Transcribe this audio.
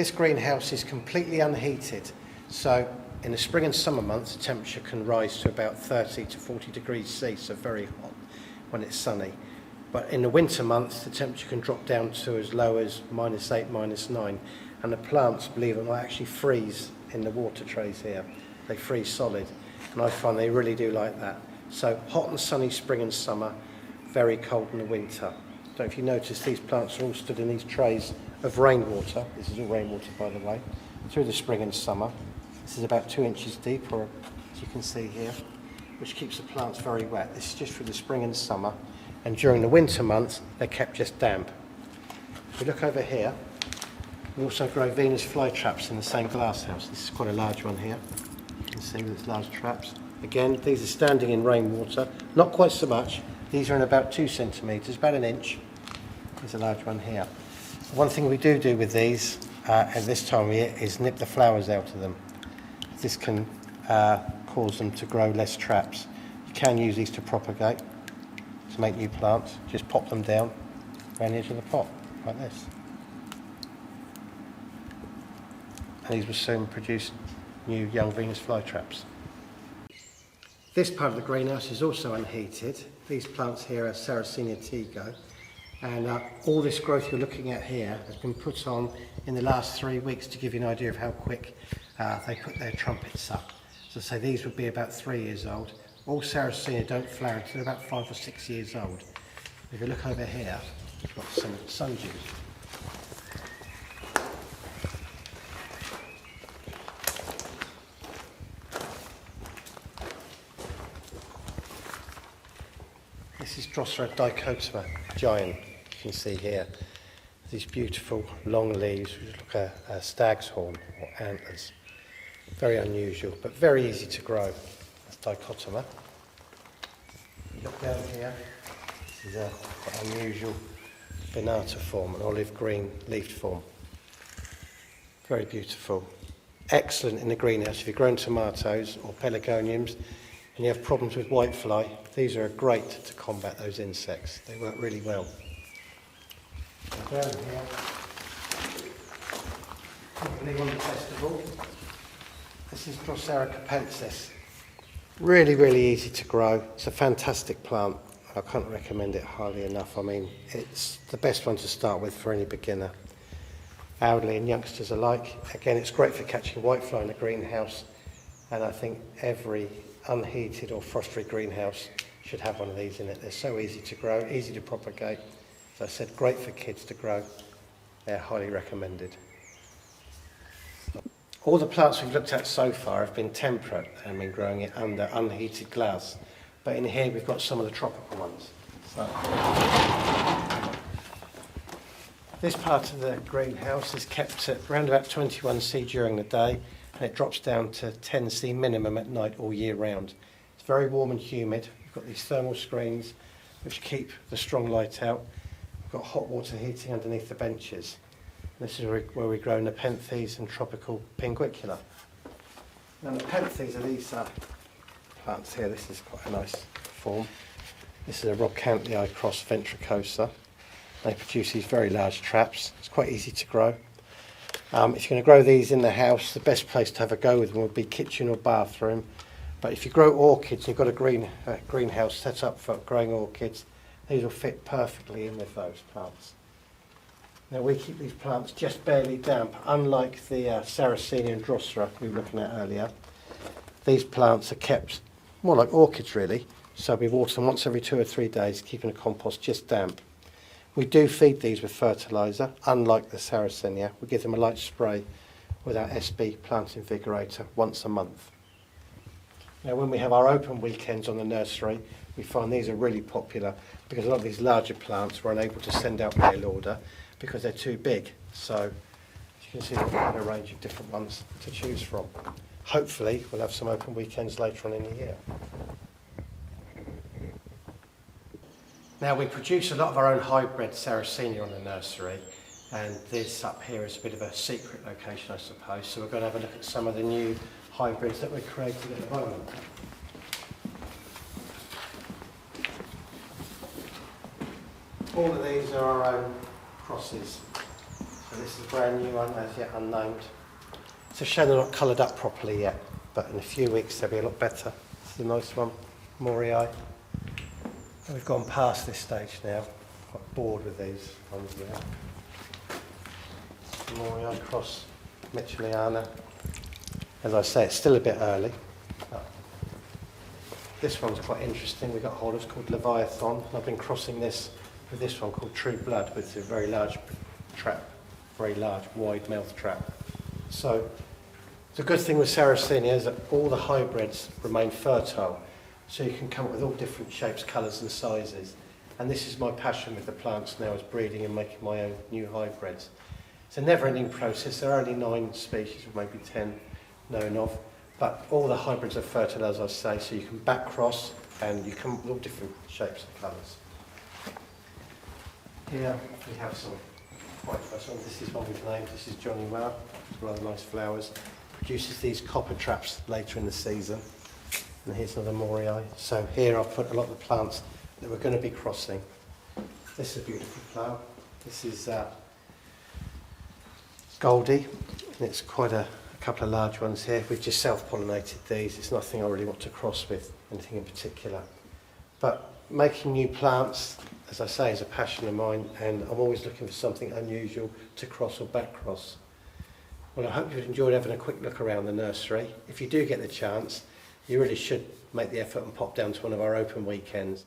This greenhouse is completely unheated, so in the spring and summer months the temperature can rise to about 30 to 40 degrees C, so very hot when it's sunny. But in the winter months the temperature can drop down to as low as -8, -9, and the plants, believe it or not, actually freeze in the water trays here. They freeze solid, and I find they really do like that. So hot and sunny spring and summer, very cold in the winter. So if you notice, these plants are all stood in these trays of rainwater. This is all rainwater, by the way, through the spring and summer. This is about 2 inches deep, or as you can see here, which keeps the plants very wet. This is just for the spring and summer, and during the winter months they're kept just damp. If you look over here, we also grow Venus flytraps in the same glass house. This is quite a large one here. You can see with its large traps. Again, these are standing in rainwater, not quite so much. These are in about 2 centimetres, about an inch. There's a large one here. One thing we do with these at this time of year is nip the flowers out of them. This can cause them to grow less traps. You can use these to propagate, to make new plants. Just pop them down around the edge of the pot, like this. And these will soon produce new young Venus flytraps. This part of the greenhouse is also unheated. These plants here are Saracenia tigo, and all this growth you're looking at here has been put on in the last 3 weeks to give you an idea of how quick they put their trumpets up. So say these would be about 3 years old. All Saracenia don't flower until about 5 or 6 years old. If you look over here, we've got some Sundews. This is Nursery dichotoma giant. You can see here these beautiful long leaves which look like a stag's horn or antlers. Very unusual, but very easy to grow. That's dichotoma. Look down here. This is a quite unusual venata form, an olive green leafed form. Very beautiful. Excellent in the greenhouse if you're growing tomatoes or pelargoniums and you have problems with whitefly. These are great to combat those insects. They work really well. Down here, on the festival. This is Nursery capensis. Really easy to grow. It's a fantastic plant. I can't recommend it highly enough. I mean, it's the best one to start with for any beginner, elderly and youngsters alike. Again, it's great for catching whitefly in the greenhouse, and I think every unheated or frost-free greenhouse should have one of these in it. They're so easy to grow, easy to propagate. As I said, great for kids to grow. They're highly recommended. All the plants we've looked at so far have been temperate and been growing it under unheated glass. But in here we've got some of the tropical ones. So, this part of the greenhouse is kept at around about 21 C during the day, and it drops down to 10 C minimum at night all year round. It's very warm and humid. We've got these thermal screens which keep the strong light out. We've got hot water heating underneath the benches. This is where we grow nepenthes and tropical pinguicula. Now the nepenthes are these plants here. This is quite a nice form. This is a Rhodcanthii cross ventricosa. They produce these very large traps. It's quite easy to grow. If you're going to grow these in the house, the best place to have a go with them would be kitchen or bathroom. But if you grow orchids, you've got a greenhouse set up for growing orchids, these will fit perfectly in with those plants. Now we keep these plants just barely damp, unlike the Saracenia and Drosera we were looking at earlier. These plants are kept more like orchids really, so we water them once every 2 or 3 days, keeping the compost just damp. We do feed these with fertiliser, unlike the Saracenia. We give them a light spray with our SB plant invigorator once a month. Now when we have our open weekends on the nursery, we find these are really popular because a lot of these larger plants were unable to send out mail order because they're too big. So as you can see, we've got a range of different ones to choose from. Hopefully we'll have some open weekends later on in the year. Now we produce a lot of our own hybrid Saracenia on the nursery, and this up here is a bit of a secret location I suppose, so we're going to have a look at some of the new hybrids that we're creating at the moment. All of these are our own crosses. So This is a brand new one, as yet unnamed. It's a shame they're not coloured up properly yet, but in a few weeks they'll be a lot better. This is a nice one, Morii. We've gone past this stage now. Quite bored with these ones now. Morii cross Mitchelliana. As I say, it's still a bit early. But this one's quite interesting. We've got hold of, it's called Leviathan. And I've been crossing this with this one called True Blood, with a very large trap, very large, wide mouth trap. So the good thing with Saracenia is that all the hybrids remain fertile. So you can come up with all different shapes, colours and sizes. And this is my passion with the plants now, is breeding and making my own new hybrids. It's a never-ending process. There are only 9 species, or maybe 10 known of. But all the hybrids are fertile, as I say, so you can back cross and you come up with all different shapes and colours. Here we have some quite fertile. This is one we've named. This is Johnny Marr. Rather nice flowers. Produces these copper traps later in the season. And here's another Morii. So here I've put a lot of the plants that we're going to be crossing. This is a beautiful flower. This is Goldie, and it's quite a couple of large ones here. We've just self-pollinated these. It's nothing I really want to cross with, anything in particular. But making new plants, as I say, is a passion of mine, and I'm always looking for something unusual to cross or back cross. Well, I hope you've enjoyed having a quick look around the nursery. If you do get the chance, you really should make the effort and pop down to one of our open weekends.